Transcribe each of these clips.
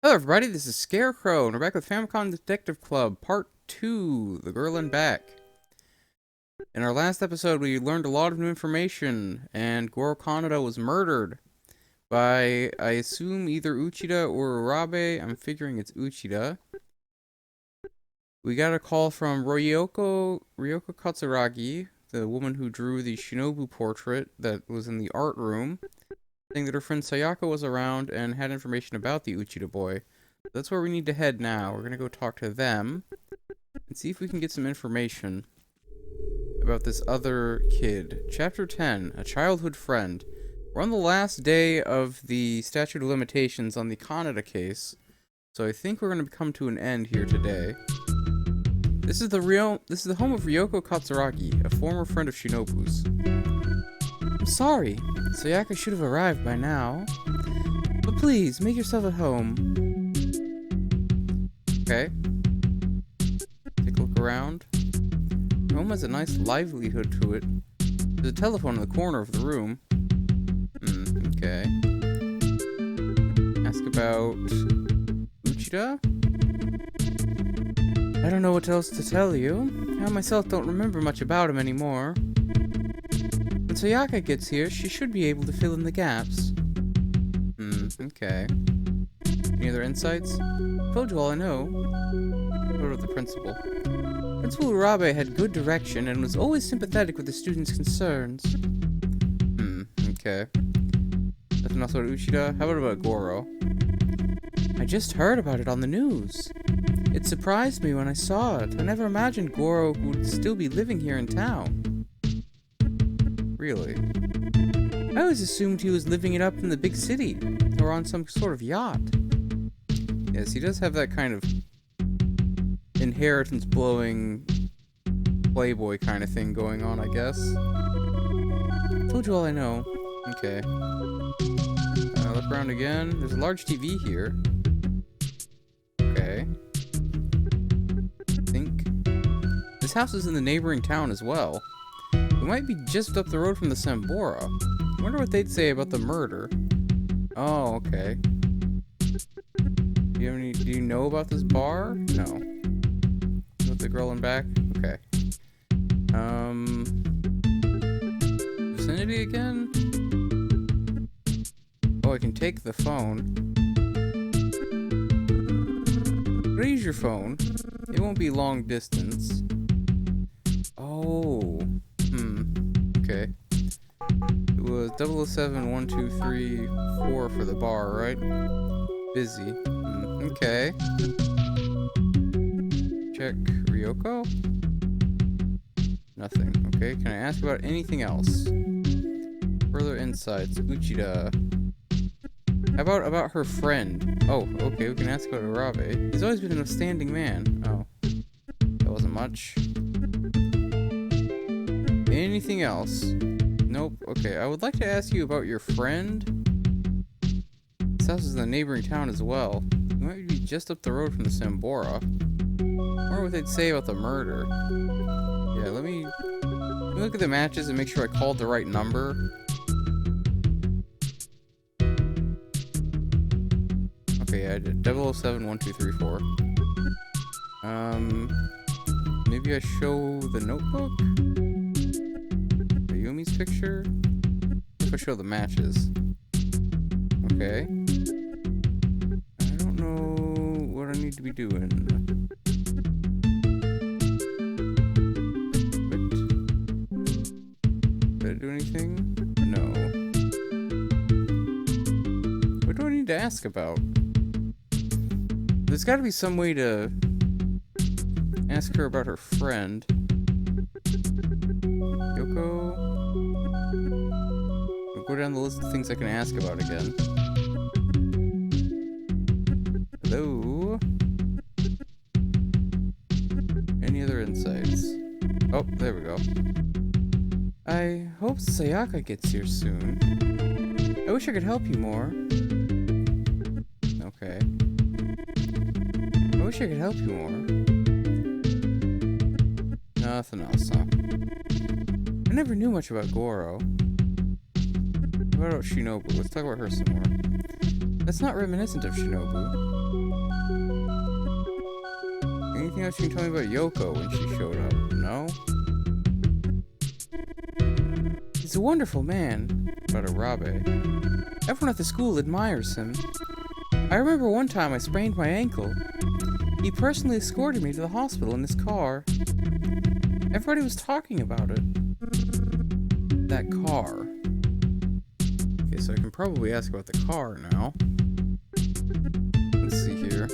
Hello everybody, this is Scarecrow, and we're back with Famicom Detective Club, Part 2, The Girl in Back. In our last episode, we learned a lot of new information, and Goro Kaneda was murdered by, I assume, either Uchida or Urabe. I'm figuring it's Uchida. We got a call from Ryoko Katsuragi, the woman who drew the Shinobu portrait that was in the art room, saying that her friend Sayaka was around and had information about the Uchida boy. That's where we need to head now. We're gonna go talk to them and see if we can get some information about this other kid. Chapter 10, A Childhood Friend. We're on the last day of the statute of limitations on the Kaneda case, so I think we're gonna come to an end here today. This is the home of Ryoko Katsuragi, a former friend of Shinobu's. I'm sorry, Sayaka should have arrived by now. But please, make yourself at home. Okay. Take a look around. The home has a nice livelihood to it. There's a telephone in the corner of the room. Okay. Ask about Uchida? I don't know what else to tell you. I myself don't remember much about him anymore. When Sayaka gets here, she should be able to fill in the gaps. Okay. Any other insights? Told you all I know. What of the principal? Principal Urabe had good direction and was always sympathetic with the students' concerns. Okay. Nothing else about Uchida? How about Goro? I just heard about it on the news. It surprised me when I saw it. I never imagined Goro would still be living here in town. Really? I always assumed he was living it up in the big city, or on some sort of yacht. Yes, he does have that kind of inheritance-blowing playboy kind of thing going on, I guess. Told you all I know. Okay. Look around again. There's a large TV here. Okay. I think this house is in the neighboring town as well. We might be just up the road from the Sambora. I wonder what they'd say about the murder. Oh, okay. Do you know about this bar? No. With the girl in back? Okay. Vicinity again? Oh, I can take the phone. Raise your phone. It won't be long distance. Oh. Okay. It was 007-123-4 for the bar, right? Busy. Okay. Check Ryoko? Nothing. Okay, can I ask about anything else? Further insights. Uchida. How about her friend? Oh, okay, we can ask about Urabe. He's always been an upstanding man. Oh. That wasn't much. Anything else? Nope. Okay, I would like to ask you about your friend. This house is in the neighboring town as well. You might be just up the road from the Sambora. I wonder what they'd say about the murder. Yeah, let me look at the matches and make sure I called the right number. Okay, yeah, I did 007-123-4. Maybe I show the notebook? Yumi's picture? If I show the matches. Okay. I don't know what I need to be doing. What? Did I do anything? No. What do I need to ask about? There's gotta be some way to ask her about her friend. Yoko? We'll go down the list of things I can ask about again. Hello? Any other insights? Oh, there we go. I hope Sayaka gets here soon. I wish I could help you more. Okay. I wish I could help you more. Nothing else, huh? I never knew much about Goro. What about Shinobu? Let's talk about her some more. That's not reminiscent of Shinobu. Anything else you can tell me about Ryoko when she showed up? No? He's a wonderful man, about Arabe. Everyone at the school admires him. I remember one time I sprained my ankle. He personally escorted me to the hospital in his car. Everybody was talking about it. That car. Okay, so I can probably ask about the car now. Let's see here.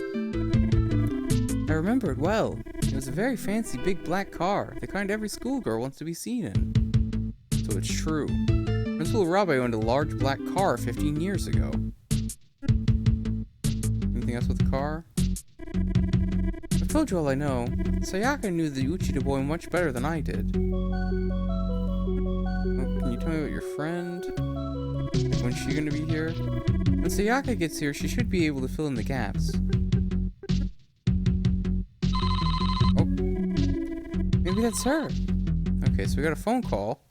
I remember it well. It was a very fancy big black car, the kind every schoolgirl wants to be seen in. So it's true. Principal Arabe owned a large black car 15 years ago. Anything else with the car? I've told you all I know. Sayaka knew the Uchida boy much better than I did. Oh, can you tell me about your friend? Like, when's she gonna be here? When Sayaka gets here, she should be able to fill in the gaps. Oh. Maybe that's her. Okay, so we got a phone call.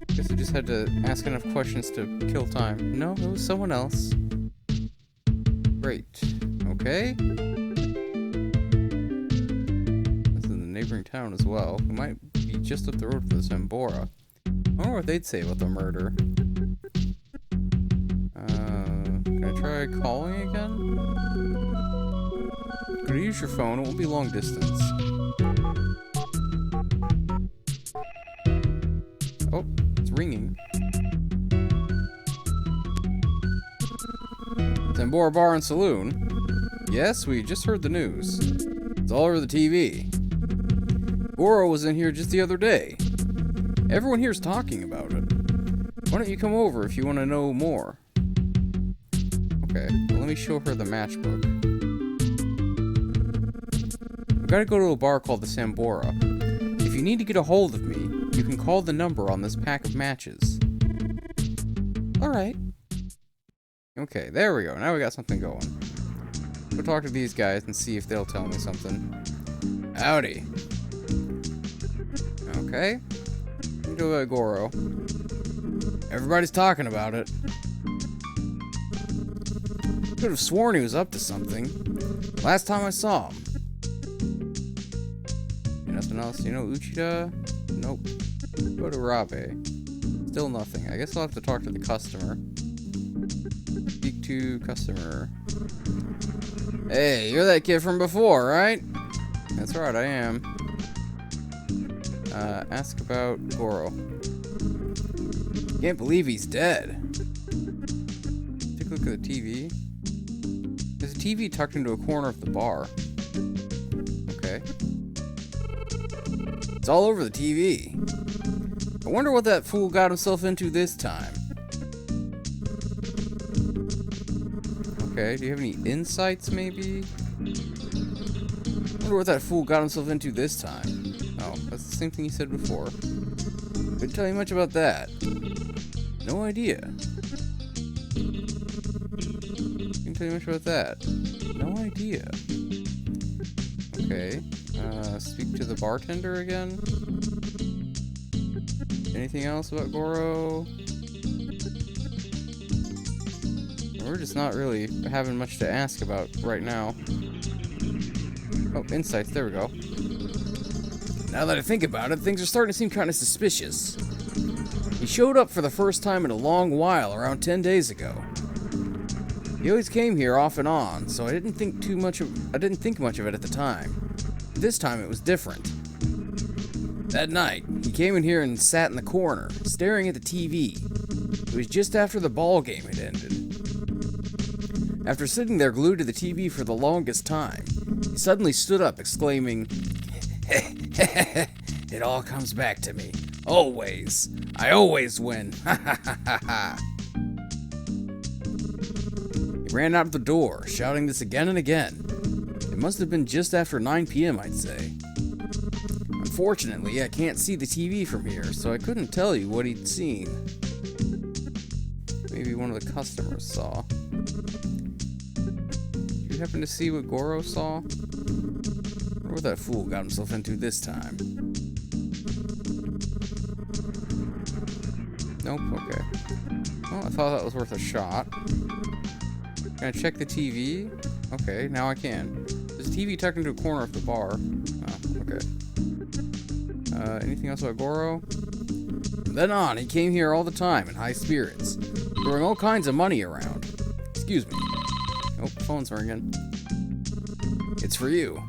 Guess I just had to ask enough questions to kill time. No, it was someone else. Great. Okay. This is in the neighboring town as well. We might be just up the road for the Sambora. I wonder what they'd say about the murder. Can I try calling again? Could you use your phone? It won't be long distance. Oh, it's ringing. Sambora Bar and Saloon. Yes, we just heard the news. It's all over the TV. Goro was in here just the other day. Everyone here's talking about it. Why don't you come over if you want to know more? Okay, well, let me show her the matchbook. We've got to go to a bar called the Sambora. If you need to get a hold of me, you can call the number on this pack of matches. Alright. Okay, there we go. Now we got something going. We'll talk to these guys and see if they'll tell me something. Howdy. Okay. What do about Goro? Everybody's talking about it. Could have sworn he was up to something. Last time I saw him. Nothing else? You know Uchida? Nope. Go to Rabe. Still nothing. I guess I'll have to talk to the customer. Speak to customer. Hey, you're that kid from before, right? That's right, I am. Ask about Goro. Can't believe he's dead. Take a look at the TV. There's a TV tucked into a corner of the bar. Okay. It's all over the TV. I wonder what that fool got himself into this time. Okay, do you have any insights, maybe? I wonder what that fool got himself into this time. Oh, that's the same thing he said before. Couldn't tell you much about that. No idea. Couldn't tell you much about that. No idea. Okay. Speak to the bartender again. Anything else about Goro? We're just not really having much to ask about right now. Oh, insights. There we go. Now that I think about it, things are starting to seem kind of suspicious. He showed up for the first time in a long while, around 10 days ago. He always came here off and on, so I didn't think much of it at the time. This time it was different. That night, he came in here and sat in the corner, staring at the TV. It was just after the ball game had ended. After sitting there glued to the TV for the longest time, he suddenly stood up, exclaiming, "It all comes back to me. Always. I always win. Ha ha ha ha ha." He ran out the door, shouting this again and again. It must have been just after 9 p.m., I'd say. Unfortunately, I can't see the TV from here, so I couldn't tell you what he'd seen. Maybe one of the customers saw. Did you happen to see what Goro saw? Or what that fool got himself into this time? Nope, okay. Well, I thought that was worth a shot. Can I check the TV? Okay, now I can. There's a TV tucked into a corner of the bar. Oh, okay. Anything else about Goro? From then on, he came here all the time in high spirits, throwing all kinds of money around. Excuse me. Oh, phone's ringing. It's for you.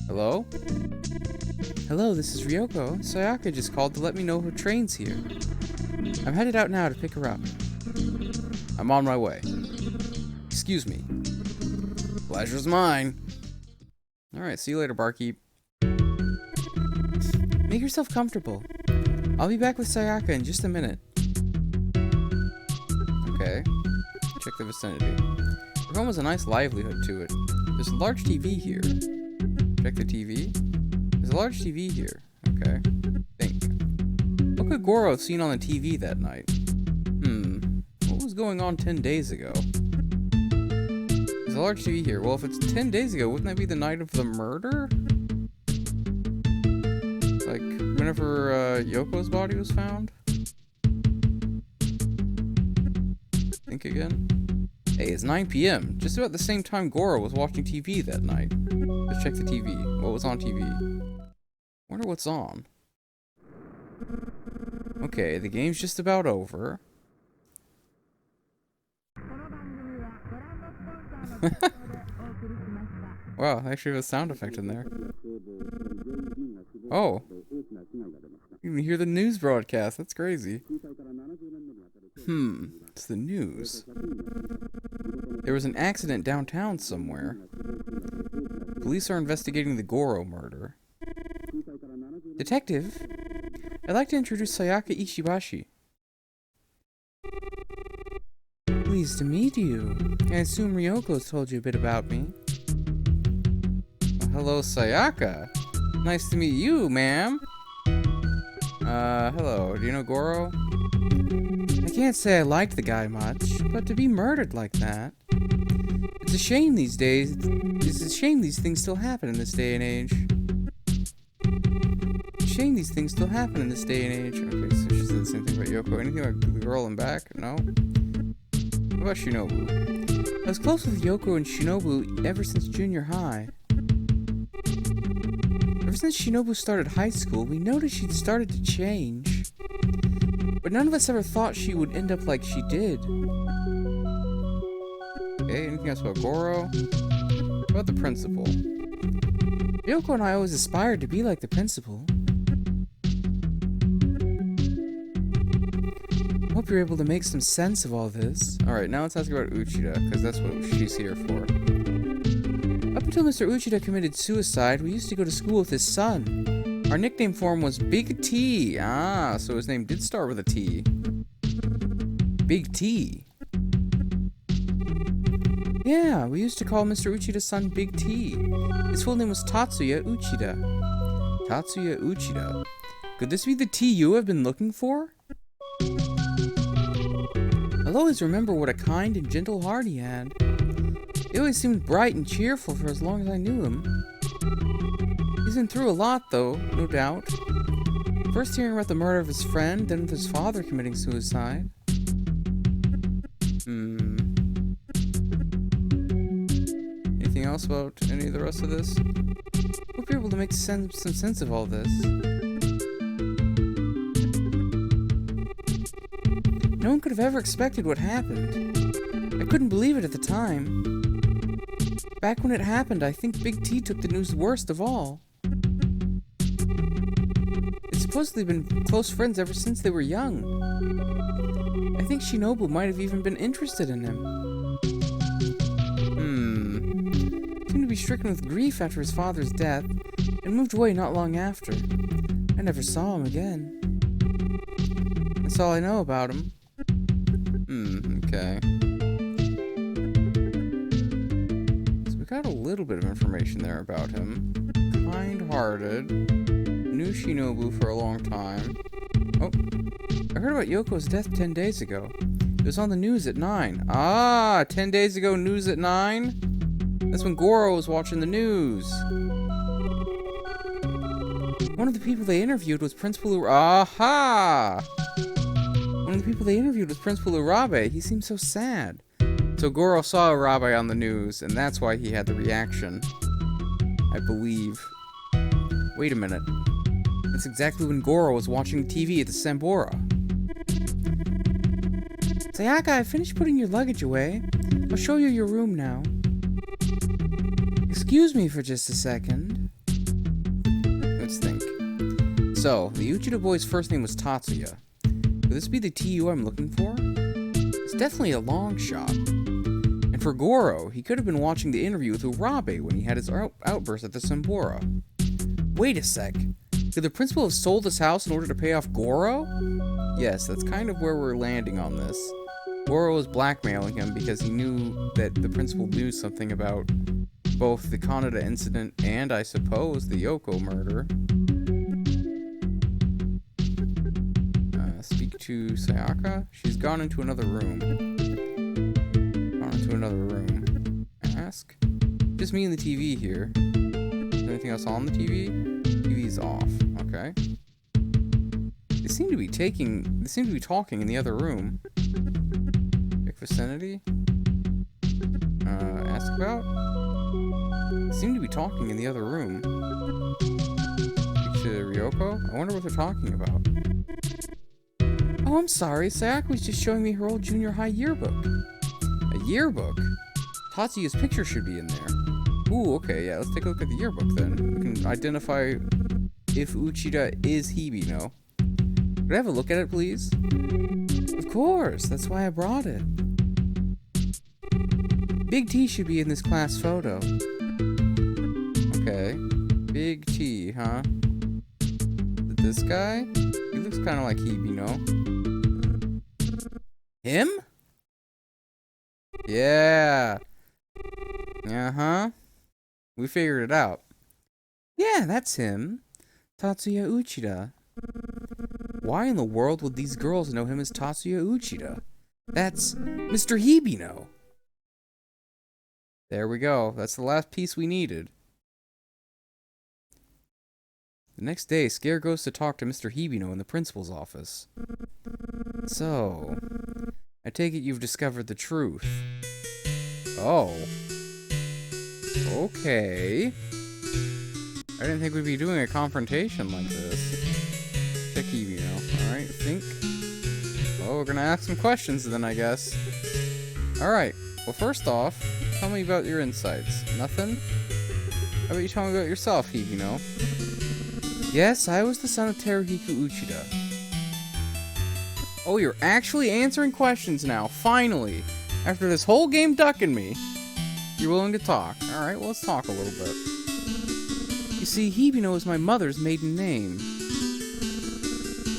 Hello? Hello, this is Ryoko. Sayaka just called to let me know her train's here. I'm headed out now to pick her up. I'm on my way. Excuse me. Pleasure's mine. Alright, see you later, barkeep. Make yourself comfortable. I'll be back with Sayaka in just a minute. Okay. Check the vicinity. The room has a nice livelihood to it. There's a large TV here. Check the TV. There's a large TV here. Okay. Think. What could Goro have seen on the TV that night? What was going on 10 days ago? There's a large TV here. Well, if it's 10 days ago, wouldn't that be the night of the murder? Like, whenever Yoko's body was found? Think again. Hey, it's 9 p.m. Just about the same time Goro was watching TV that night. Let's check the TV. What was on TV? Wonder what's on. Okay, the game's just about over. Wow, they actually have a sound effect in there. Oh. You can hear the news broadcast. That's crazy. It's the news. There was an accident downtown somewhere. Police are investigating the Goro murder. Detective, I'd like to introduce Sayaka Ishibashi. Pleased to meet you. I assume Ryoko's told you a bit about me. Well, hello, Sayaka. Nice to meet you, ma'am. Hello. Do you know Goro? I can't say I liked the guy much, but to be murdered like that... It's a shame these days. It's a shame these things still happen in this day and age. It's a shame these things still happen in this day and age. Okay, so she said the same thing about Yoko. Anything about the girl in back? No? What about Shinobu? I was close with Yoko and Shinobu ever since junior high. Ever since Shinobu started high school, we noticed she'd started to change. But none of us ever thought she would end up like she did. Okay, anything else about Goro? What about the principal? Ryoko and I always aspired to be like the principal. Hope you're able to make some sense of all this. Alright, now let's ask about Uchida, because that's what she's here for. Up until Mr. Uchida committed suicide, we used to go to school with his son. Our nickname for him was Big T. Ah, so his name did start with a T. Big T. Yeah, we used to call Mr. Uchida's son Big T. His full name was Tatsuya Uchida. Tatsuya Uchida. Could this be the T you have been looking for? I'll always remember what a kind and gentle heart he had. He always seemed bright and cheerful for as long as I knew him. He's been through a lot, though, no doubt. First hearing about the murder of his friend, then with his father committing suicide. Anything else about any of the rest of this? Hope you're able to make some sense of all this. No one could have ever expected what happened. I couldn't believe it at the time. Back when it happened, I think Big T took the news worst of all. They've supposedly been close friends ever since they were young. I think Shinobu might have even been interested in him. Seemed to be stricken with grief after his father's death, and moved away not long after. I never saw him again. That's all I know about him. Okay. So we got a little bit of information there about him. Kind-hearted. Knew Shinobu for a long time. Oh, I heard about Yoko's death 10 days ago. It was on the news at 9. Ah, 10 days ago, news at 9? That's when Goro was watching the news. One of the people they interviewed was Principal Aha! One of the people they interviewed was Principal Urabe. He seemed so sad. So So Goro saw Urabe on the news, and that's why he had the reaction. I believe. Wait a minute. That's exactly when Goro was watching TV at the Sambora. Sayaka, I finished putting your luggage away. I'll show you your room now. Excuse me for just a second. Let's think. So, the Uchida boy's first name was Tatsuya. Could this be the TU I'm looking for? It's definitely a long shot. And for Goro, he could have been watching the interview with Urabe when he had his outburst at the Sambora. Wait a sec. Could the principal have sold his house in order to pay off Goro? Yes, that's kind of where we're landing on this. Goro was blackmailing him because he knew that the principal knew something about both the Kaneda incident and, I suppose, the Yoko murder. Speak to Sayaka? She's gone into another room. Ask? Just me and the TV here. Is there anything else on the TV? TV's off. Okay. They seem to be talking in the other room. Check vicinity. Ask about? They seem to be talking in the other room. Speak to Ryoko? I wonder what they're talking about. Oh, I'm sorry. Sayaka was just showing me her old junior high yearbook. A yearbook? Tatsuya's picture should be in there. Ooh, okay, yeah, let's take a look at the yearbook then. We can identify if Uchida is Hibino. Could I have a look at it, please? Of course, that's why I brought it. Big T should be in this class photo. Okay. Big T, huh? This guy? He looks kind of like Hibino. Him? Yeah. Uh-huh. We figured it out. Yeah, that's him. Tatsuya Uchida. Why in the world would these girls know him as Tatsuya Uchida? That's Mr. Hibino. There we go. That's the last piece we needed. The next day, Scare goes to talk to Mr. Hibino in the principal's office. So, I take it you've discovered the truth. Oh. Okay. I didn't think we'd be doing a confrontation like this. Check Hibino. Alright, think. Well, we're gonna ask some questions then, I guess. Alright. Well, first off, tell me about your insights. Nothing? How about you tell me about yourself, Hibino? Yes, I was the son of Teruhiko Uchida. Oh, you're actually answering questions now, finally. After this whole game ducking me, you're willing to talk. Alright, well, let's talk a little bit. You see, Hibino is my mother's maiden name.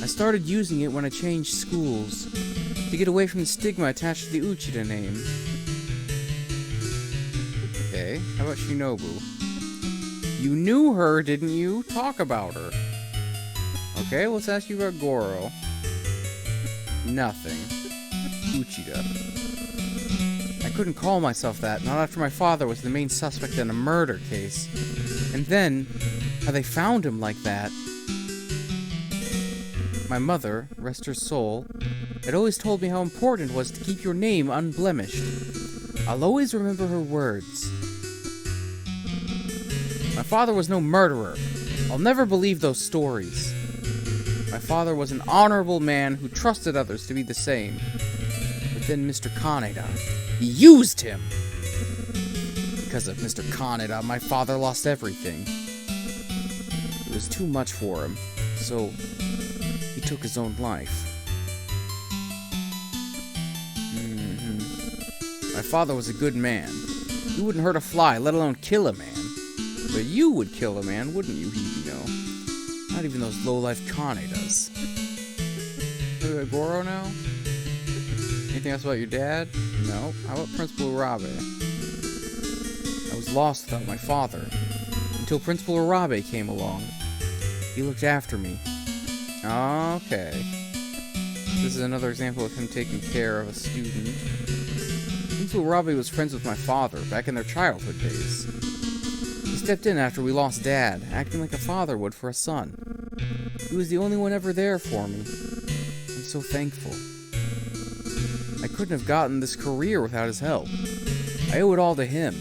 I started using it when I changed schools, to get away from the stigma attached to the Uchida name. Okay, how about Shinobu? You knew her, didn't you? Talk about her. Okay, let's ask you about Goro. Nothing. Uchida. I couldn't call myself that, not after my father was the main suspect in a murder case. And then, how they found him like that. My mother, rest her soul, had always told me how important it was to keep your name unblemished. I'll always remember her words. My father was no murderer. I'll never believe those stories. My father was an honorable man who trusted others to be the same. But then Mr. Kaneda, he used him! Because of Mr. Kaneda, my father lost everything. It was too much for him, so he took his own life. My father was a good man. He wouldn't hurt a fly, let alone kill a man. But you would kill a man, wouldn't you, Hibino? Not even those low-life Kanedas. Goro now? Anything else about your dad? No. How about Principal Urabe? I was lost without my father. Until Principal Urabe came along. He looked after me. Okay. This is another example of him taking care of a student. Principal Urabe was friends with my father back in their childhood days. He stepped in after we lost Dad, acting like a father would for a son. He was the only one ever there for me. I'm so thankful. I couldn't have gotten this career without his help. I owe it all to him.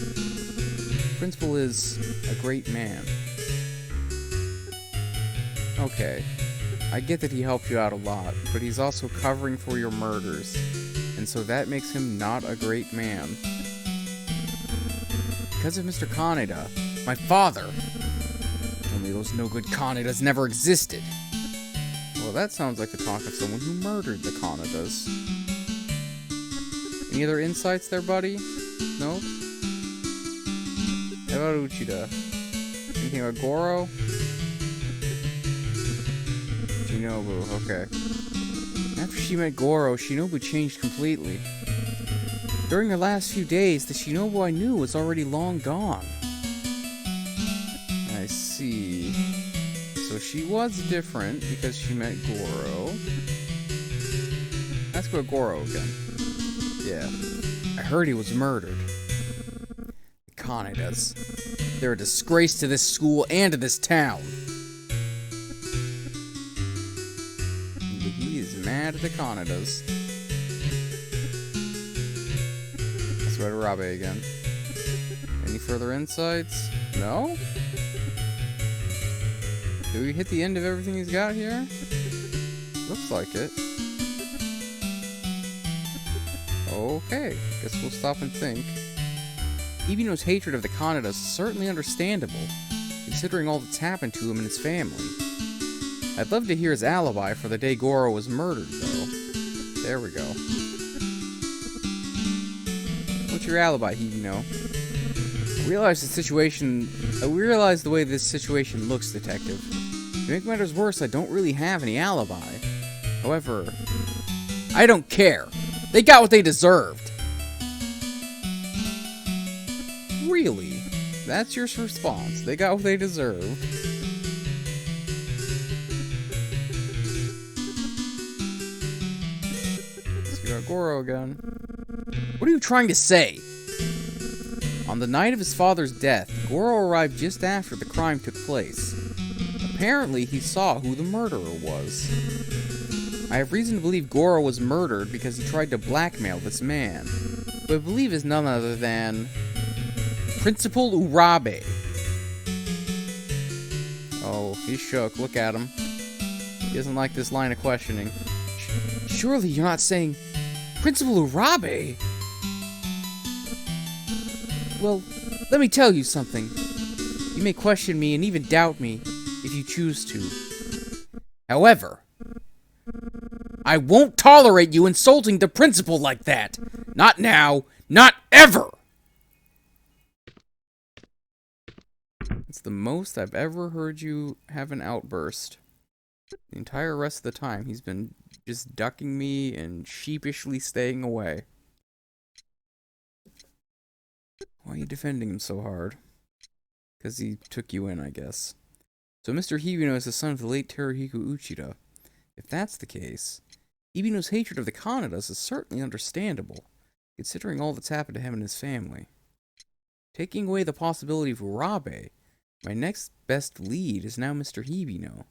The principal is a great man. Okay. I get that he helped you out a lot, but he's also covering for your murders, and so that makes him not a great man. Because of Mr. Kaneda, my father. Only those no-good Kanedas never existed. Well, that sounds like the talk of someone who murdered the Kanedas. Any other insights there, buddy? No? How about Uchida? Anything about Goro? Shinobu, okay. After she met Goro, Shinobu changed completely. During the last few days, the Shinobu I knew was already long gone. I see. So she was different because she met Goro. Let's go to Goro again. Yeah. I heard he was murdered. The Kanedas. They're a disgrace to this school and to this town. He is mad at the Kanedas. Let's go to Rabe again. Any further insights? No? Did we hit the end of everything he's got here? Looks like it. Okay, guess we'll stop and think. Ibino's hatred of the Kanedas is certainly understandable, considering all that's happened to him and his family. I'd love to hear his alibi for the day Goro was murdered, though. There we go. What's your alibi, Ibino? I realize the way this situation looks, Detective. To make matters worse, I don't really have any alibi. However, I don't care. They got what they deserved. Really? That's your response. They got what they deserved. Let's go to Goro again. What are you trying to say? On the night of his father's death, Goro arrived just after the crime took place. Apparently, he saw who the murderer was. I have reason to believe Goro was murdered because he tried to blackmail this man, who I believe is none other than Principal Urabe. Oh, he's shook. Look at him. He doesn't like this line of questioning. Surely you're not saying Principal Urabe? Well, let me tell you something. You may question me and even doubt me if you choose to. However, I won't tolerate you insulting the principal like that. Not now, not ever! It's the most I've ever heard you have an outburst. The entire rest of the time, he's been just ducking me and sheepishly staying away. Why are you defending him so hard? Because he took you in, I guess. So Mr. Hibino is the son of the late Teruhiko Uchida. If that's the case, Hibino's hatred of the Kanedas is certainly understandable, considering all that's happened to him and his family. Taking away the possibility of Urabe, my next best lead is now Mr. Hibino.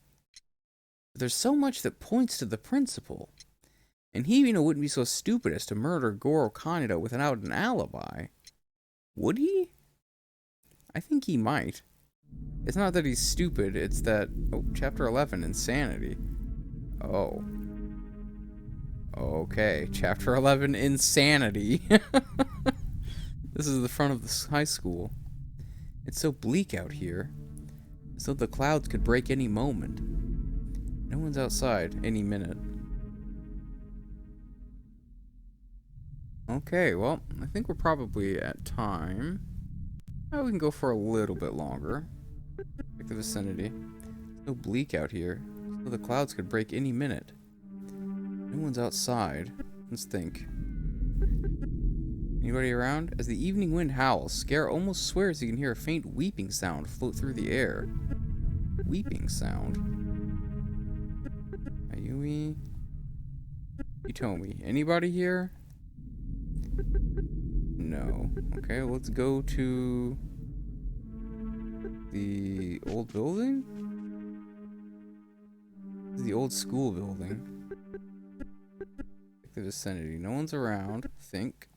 But there's so much that points to the principal, and Hibino wouldn't be so stupid as to murder Goro Kaneda without an alibi. Would he? I think he might. It's not that he's stupid, it's that... Oh, Chapter 11, Insanity. Oh. Okay, Chapter 11, Insanity. This is the front of the high school. It's so bleak out here. As though the clouds could break any moment. No one's outside any minute. Okay, well, I think we're probably at time. Oh, we can go for a little bit longer. Check the vicinity. It's so bleak out here. So the clouds could break any minute. No one's outside. Let's think. Anybody around? As the evening wind howls, Scare almost swears he can hear a faint weeping sound float through the air. Weeping sound? Ayumi? Hitomi. Anybody here? No. Okay, let's go to the old building? This is the old school building. Check the vicinity. No one's around, I think.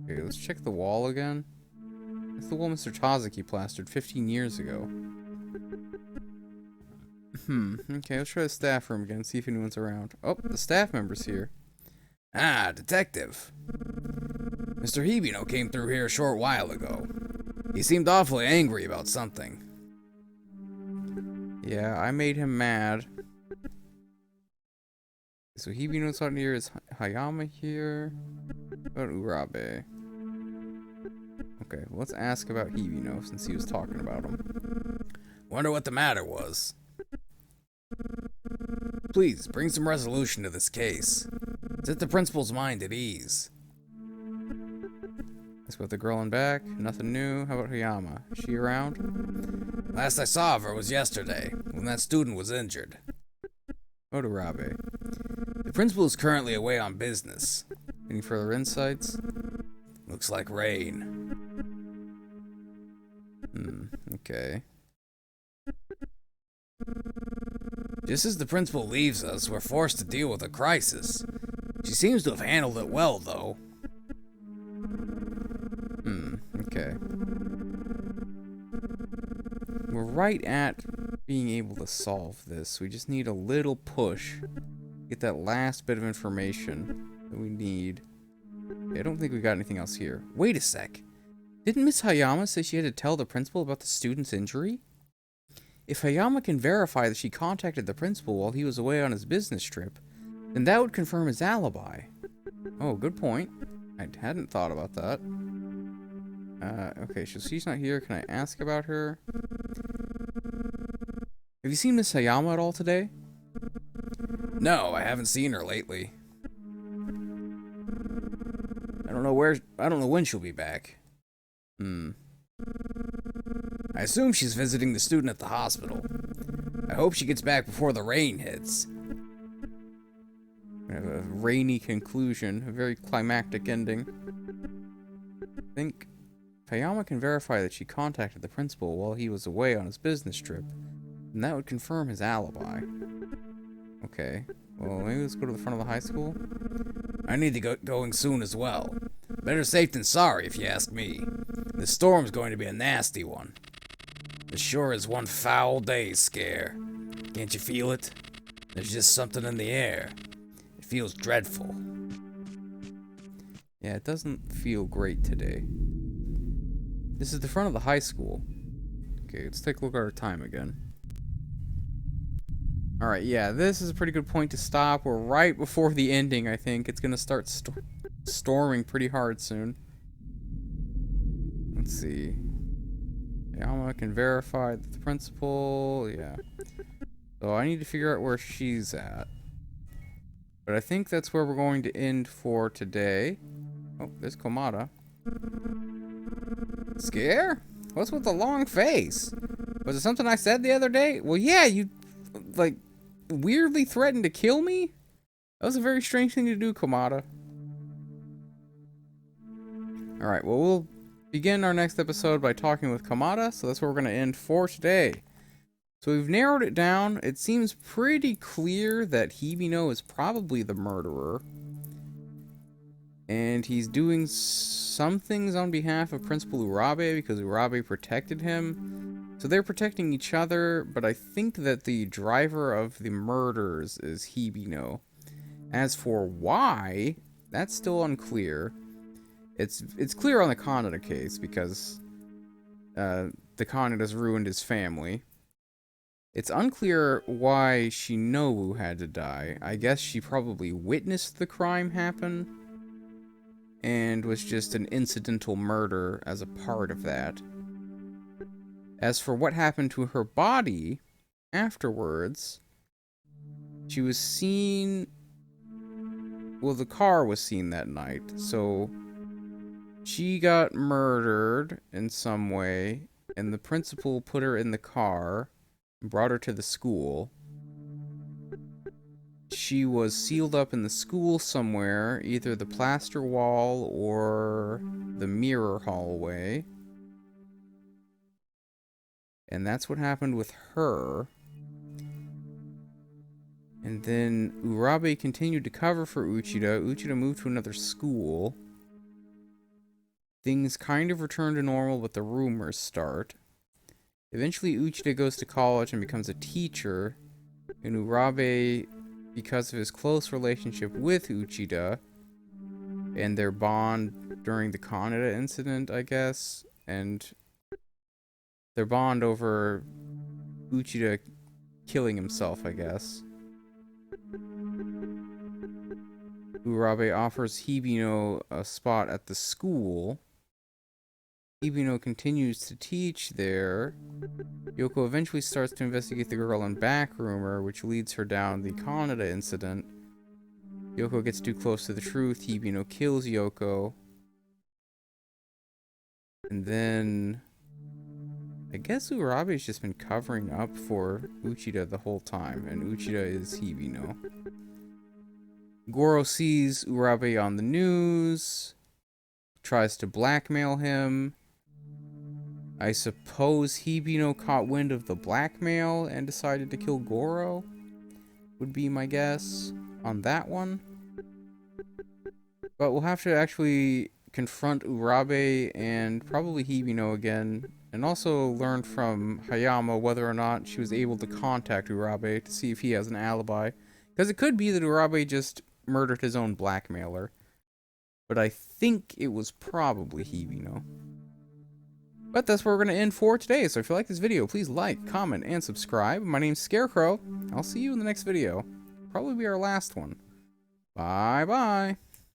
Okay, let's check the wall again. That's the wall Mr. Tazuki plastered 15 years ago. Okay, let's try the staff room again, see if anyone's around. Oh, the staff member's here. Ah, detective. Mr. Hibino came through here a short while ago. He seemed awfully angry about something. Yeah, I made him mad. So Hibino's out here. Is Hayama here? What about Urabe? Okay, well, let's ask about Hibino since he was talking about him. Wonder what the matter was. Please, bring some resolution to this case. Set the principal's mind at ease. That's about the girl in back. Nothing new. How about Hayama? Is she around? Last I saw of her was yesterday, when that student was injured. What about Urabe? The principal is currently away on business. Any further insights? Looks like rain. Okay. Just as the principal leaves us, we're forced to deal with a crisis. She seems to have handled it well, though. Okay. We're right at being able to solve this. We just need a little push. Get that last bit of information that we need. I don't think we got anything else here. Wait a sec. Didn't Miss Hayama say she had to tell the principal about the student's injury? If Hayama can verify that she contacted the principal while he was away on his business trip, then that would confirm his alibi. Oh, good point. I hadn't thought about that. Okay, so she's not here. Can I ask about her? Have you seen Miss Hayama at all today? No, I haven't seen her lately. I don't know when she'll be back. I assume she's visiting the student at the hospital. I hope she gets back before the rain hits. A rainy conclusion, a very climactic ending. I think Hayama can verify that she contacted the principal while he was away on his business trip, and that would confirm his alibi. Okay, well, maybe let's go to the front of the high school. I need to go going soon as well. Better safe than sorry, if you ask me. The storm's going to be a nasty one. It sure is one foul day scare. Can't you feel it? There's just something in the air. It feels dreadful. Yeah, it doesn't feel great today. This is the front of the high school. Okay, let's take a look at our time again. Alright, yeah, this is a pretty good point to stop. We're right before the ending, I think. It's gonna start storming pretty hard soon. Let's see. Yama can verify that the principal, yeah. So I need to figure out where she's at. But I think that's where we're going to end for today. Oh, there's Komada. Scare? What's with the long face? Was it something I said the other day? Well, yeah, you, like, weirdly threatened to kill me? That was a very strange thing to do, Komada. Alright, well, we'll begin our next episode by talking with Komada, so that's where we're going to end for today. So we've narrowed it down. It seems pretty clear that Hibino is probably the murderer. And he's doing some things on behalf of Principal Urabe because Urabe protected him. So they're protecting each other, but I think that the driver of the murders is Hibino. As for why, that's still unclear. It's clear on the Kaneda case because the Kaneda's ruined his family. It's unclear why Shinobu had to die. I guess she probably witnessed the crime happen and was just an incidental murder as a part of that. As for what happened to her body afterwards, she was seen... Well, the car was seen that night, so she got murdered in some way, and the principal put her in the car and brought her to the school. She was sealed up in the school somewhere, either the plaster wall or the mirror hallway. And that's what happened with her. And then Urabe continued to cover for Uchida. Uchida moved to another school. Things kind of return to normal, but the rumors start. Eventually, Uchida goes to college and becomes a teacher. And Urabe, because of his close relationship with Uchida and their bond during the Kaneda incident, I guess, and their bond over Uchida killing himself, I guess, Urabe offers Hibino a spot at the school. Hibino continues to teach there. Yoko eventually starts to investigate the girl in back rumor, which leads her down the Kaneda incident. Yoko gets too close to the truth. Hibino kills Yoko. And then I guess Urabe's just been covering up for Uchida the whole time, and Uchida is Hibino. Goro sees Urabe on the news, tries to blackmail him. I suppose Hibino caught wind of the blackmail and decided to kill Goro, would be my guess on that one. But we'll have to actually confront Urabe and probably Hibino again, and also learn from Hayama whether or not she was able to contact Urabe to see if he has an alibi. Because it could be that Urabe just murdered his own blackmailer. But I think it was probably Hibino. But that's where we're going to end for today. So if you like this video, please like, comment, and subscribe. My name's Scarecrow. I'll see you in the next video. Probably be our last one. Bye-bye.